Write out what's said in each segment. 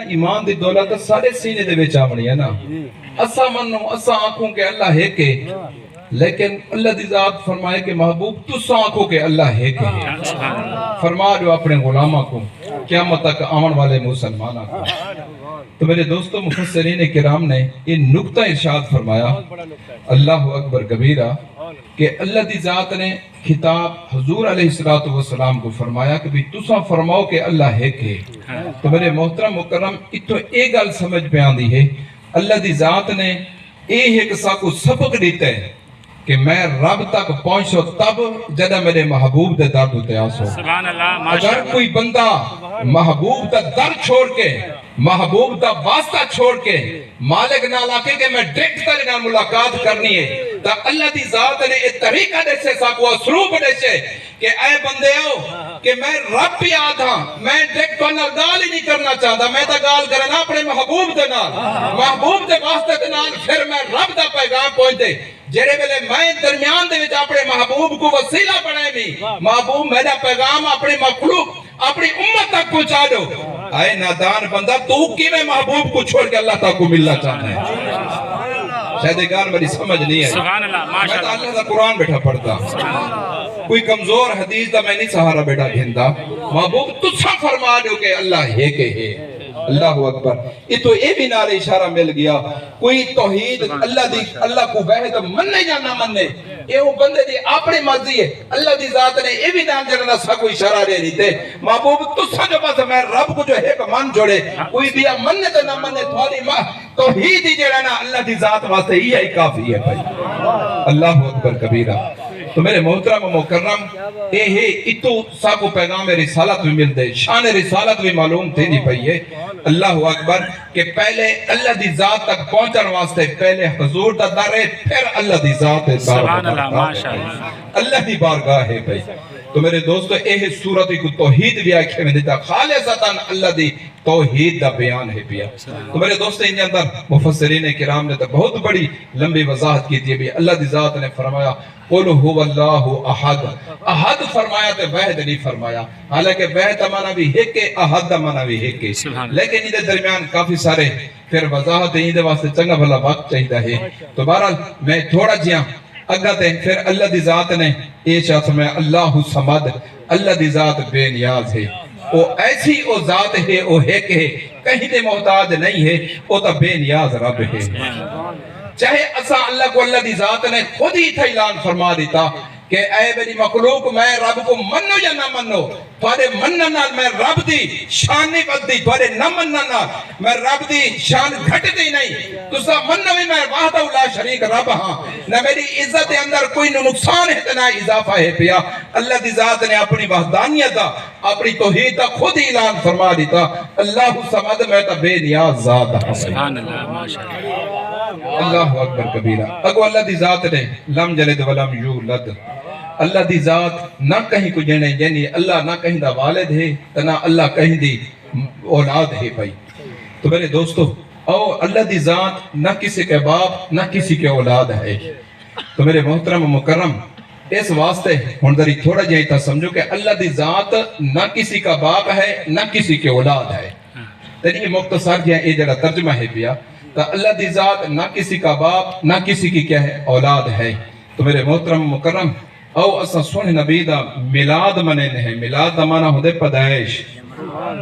ایمان دی دولت سارے سینے دے وچ آونی ہے نا. اسا منو اسا آنکھوں کہ اللہ ہے کہ لیکن اللہ دی ذات فرمائے کہ محبوب تسا آنکھوں کہ اللہ ہے کہ فرما جو اپنے غلامہ کو قیامت تک آون والے مسلمانہ کو. تو میرے دوستو مفسرین کرام نے یہ نقطہ ارشاد فرمایا اللہ اکبر کبیرہ کہ اللہ دی ذات نے خطاب حضور علیہ السلام کو فرمایا کہ بھی تسا فرماؤ کہ اللہ ہے کہ. تو میرے محترم مکرم اتو ایک گل سمجھ پہ آندی ہے اللہ دی ذات نے ایک ساکو سبق دیتا ہے کہ میں رب تک پہنچو تب جدہ میرے محبوب دے در دو تیاس ہو. اگر کوئی بندہ محبوب دا در چھوڑ کے محبوب دا واسطہ چھوڑ کے مالک نہ لاکے کہ میں ڈیکٹ تر نہ ملاقات کرنی ہے تا اللہ دی ذات نے ایک طریقہ دے سے ساکو اسلوب دے سے کہ اے بندے ہو کہ میں رب بھی آدھا میں ڈیکٹ پر گال ہی نہیں کرنا چاہتا میں تا گال کرنا اپنے محبوب دے نال محبوب دے واسطے دے نال پھر میں رب دا پیغام پہنچ دے جڑے ویلے میں درمیان دے وچ اپنے محبوب کو وسیلہ بنائے بھی محبوب میرا پیغام اپنے مخلوق اپنی امت تک پہنچا دو. اے نادان بندہ تو کیویں محبوب کو چھوڑ کے اللہ تک کو ملنا چاہتا ہے؟ شاید میری سمجھ نہیں ہے. میں تو اللہ کا قرآن بیٹھا پڑھتا کوئی کمزور حدیث دا میں نہیں سہارا بیٹا گھندا. محبوب تسا فرما دو کہ اللہ ہے کہ ہے. اللہ اکبر. یہ تو اے بھی نارے اشارہ مل گیا کوئی توحید اللہ کو وحید مننے یا نہ مننے یہ وہ بندے دی اپنی مرضی ہے. اللہ دی ذات نے یہ بھی نام جنہ سا کوئی اشارہ دے رہی تھے محبوب تسا جو بس میں رب کو جو ایک من جوڑے کوئی بھی مننے تو نہ مننے تھوڑی توحید ہی جڑا نا اللہ دی ذات واسطے ہی ہے کافی ہے بھائی. اللہ اکبر کبیرہ. تو میرے محترم و مکرم اے ہے اتو ساکو پیغام رسالت بھی مل دے شان رسالت بھی معلوم تھی نہیں پئی ہے. اللہ اکبر کہ پہلے اللہ دی ذات تک پہنچن واسطے پہلے حضور دا در ہے پھر اللہ دی ذات ہے اللہ دی بارگاہ ہے بھائی. تو میرے دوستو اے صورت کو توحید بھی آکھے میں دیتا خالصتاً اللہ دی توحید دا بیان ہے پیا. تو میرے دوستو ان اندر مفسرین کرام نے تو بہت بڑی لمبی وضاحت کی تھی بھی اللہ دی ذات نے فرمایا قُلْ هُوَ اللَّهُ أَحَدٌ احد فرمایا تو وحد نہیں فرمایا حالانکہ وحد معنی بھی ہے کہ احد معنی بھی ہے کہ لیکن ان درمیان کافی سارے پھر وضاحت ہے ان واسطے چنگا بھلا وقت چاہیے ہے. تو بہرحال میں تھوڑا جیاں اگتے پھر اللہ دی ذات نے اے شخص میں اللہ صمد اللہ دی ذات بے نیاز ہے وہ ایسی وہ ذات ہے وہ ہے کہ کہیں دے محتاج نہیں ہے وہ تو بے نیاز رب ہے. چاہے اسا اللہ کو اللہ دی ذات نے خود ہی تھا اعلان فرما دیتا کہ اے میری مخلوق میں رب کو منو یا نہ منو تھوڑے منن نال میں رب دی شان نہیں بدی تھوڑے نہ منن نال میں رب دی شان گھٹتی نہیں. تسا منو بھی میں وحدہ لا شریک رب ہاں نہ میری عزت اندر کوئی نقصان ہے نہ اضافہ ہے پیا. اللہ دی ذات نے اپنی وحدانیت دا اپنی توحید دا خود ہی اعلان فرما دیتا اللہ صمد میں تا بے نیاز ذات ہاں. سبحان اللہ ماشاءاللہ. اللہ اکبر کبیرہ. اگو اللہ دی ذات نے لم جلد ولم یولد اللہ دی ذات نہ کہیں کو جنے یعنی اللہ نہ کہیں دا والد ہے نہ اللہ کہیں دی اولاد ہے بھائی. تو میرے دوستو او اللہ دی ذات نہ کسی کے باپ نہ کسی کے اولاد ہے. تو میرے محترم و مکرم اس واسطے ہندری تھوڑا جائے تھا سمجھو کہ اللہ دی ذات نہ کسی کا باپ ہے نہ کسی کے اولاد ہے. تو یہ مختصر جائے یہ جڑا ترجمہ ہے پیا تو اللہ دی ذات نہ کسی کا باپ نہ کسی کی کیا ہے اولاد ہے. تو میرے محترم مکرم او اسا سونے نبی دا ملاد منے نہیں. ملاد دا معنی ہوتے پیدائش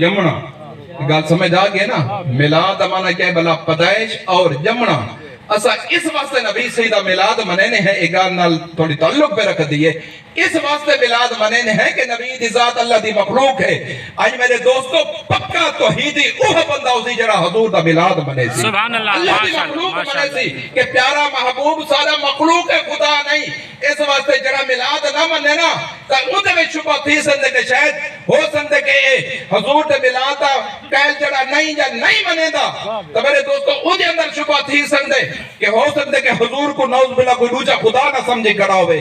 جمنا گال سمجھ آ گئے نا. ملاد دا معنی کیا ہے بلا پیدائش اور جمنا. اسا اس واسطے نبی سیدہ ملاد منینے ہیں ایک نال تھوڑی تعلق پہ رکھ دیئے اس واسطے ملاد منینے ہیں کہ نبی دی ذات اللہ دی مخلوق ہے. آج میرے دوستو پکا توحیدی اوہ بندہ اسی جڑا حضور دا ملاد منے سی اللہ دی مخلوق منے سی کہ پیارا محبوب سارا مخلوق ہے خدا نہیں. اس واسطے جڑا ملاد نہ منے نا تا اندھے میں شبہ تھی سندے کہ شاید ہو سندے کہ حضور دے ملاد دا کہل جڑا نہیں یا نہیں منے دا. تو میرے دوستو اندھے اندر شبہ تھی سندے کہ ہو سکتے کہ حضور کو نوز بلا کوئی دوجہ خدا نہ سمجھے کھڑا ہوئے.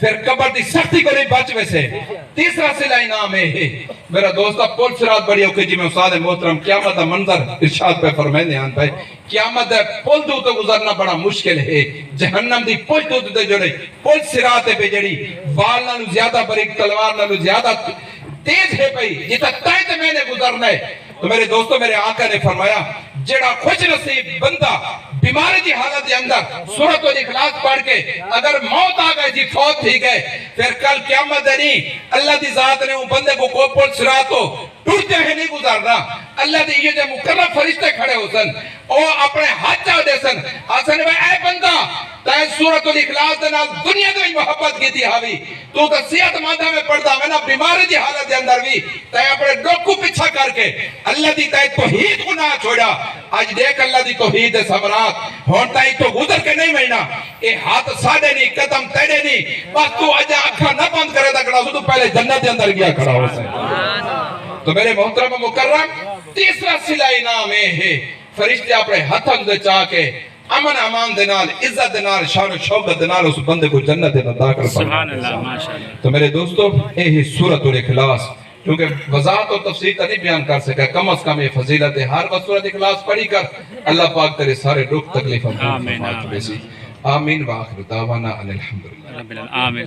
پھر قبر دی سختی کو نہیں بچ ویسے تیسرا صلہ انعام ہے میرا دوستا پل سرات بڑی ہوکے جی میں استاد محترم قیامت دا منظر ارشاد پہ فرمائے دیان پہ قیامت دا پل تو گزرنا بڑا مشکل ہے جہنم دی پل تو جڑے پل سرات پہ جڑی وال نالو زیادہ بریک تلوار نالو زیادہ تیز ہے پئی جتا تائیں میں نے گزرنا ہے تو میرے دوستو میرے آقا نے فرمایا جڑا خوش نصیب بندہ بیماری دی حالت دے اندر سورۃ الاخلاص پڑھ کے اگر موت آ گئی جی فوت تھی گئے پھر کل قیامت نہیں اللہ دی ذات نے ان بندے کو پل صراط کو ٹوٹتے ہیں نہیں گزارنا اللہ دی یہ جو مکرم فرشتے کھڑے ہو سن او اپنے ہاتھ چاہ دے سن آسن میں اے بندہ تائیں سورۃ الاخلاص دے نال دنیا دے محبت کی تھی حاوی تو صحت مندہ میں پڑھدا میں نا بیماری دی حالت دے اندر بھی تائیں اپنے ڈوکو پیچھا کر کے اللہ دی تائیں توحید کو نہ چھوڑا آج دیکھ اللہ دی توحید سمرات ہون تائیں تو گزر کے نہیں ملنا اے ہاتھ ساڑے نہیں قدم تیڑے نہیں بس تو آجا اکھا نہ بند کرے دا کڑا سو تو پہلے جنت دے اندر گیا کھڑا ہو سے تو میرے محترم مکرم تیسرا صلہ انعام ہے فرشتے اپنے ہتھاں دے چاہ کے امن امان دنال عزت دنال شان و شوکت دنال اس بندے کو جنت دے داخل سبحان اللہ ماشاءاللہ تو میرے دوستو اے ہی سورۃ الاخلاص کیونکہ وضاحت اور تفصیل تا نہیں بیان کر سکا کم از کم یہ فضیلت ہے ہر وقت سورۃ اخلاص پڑھی کر اللہ پاک تیرے سارے دکھ تکلیف آمین آمین وآخر دعوانا ان الحمدللہ رب العالمین آمین